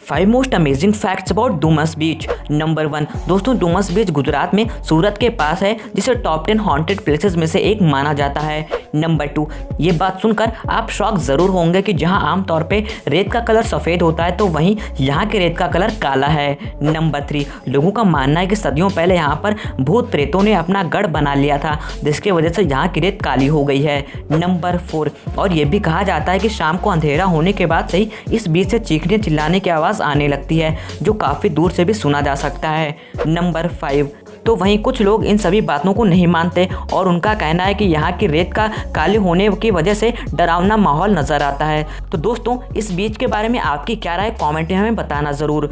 5 most amazing facts about Dumas beach. Number 1 दोस्तों, डूमस बीच गुजरात में सूरत के पास है, जिसे टॉप 10 हॉन्टेड प्लेसेस में से एक माना जाता है। नंबर 2, ये बात सुनकर आप शॉक ज़रूर होंगे कि जहां आमतौर पे रेत का कलर सफ़ेद होता है तो वहीं यहाँ के रेत का कलर काला है। नंबर 3, लोगों का मानना है कि सदियों पहले यहाँ पर भूत प्रेतों ने अपना गढ़ बना लिया था, जिसकी वजह से यहाँ की रेत काली हो गई है। नंबर 4, और ये भी कहा जाता है कि शाम को अंधेरा होने के बाद से ही इस बीच से चीखने चिल्लाने की आवाज़ आने लगती है, जो काफ़ी दूर से भी सुना जा सकता है। नंबर 5, तो वहीं कुछ लोग इन सभी बातों को नहीं मानते और उनका कहना है कि यहाँ की रेत का काले होने की वजह से डरावना माहौल नज़र आता है। तो दोस्तों, इस बीच के बारे में आपकी क्या राय, कमेंट में हमें बताना ज़रूर।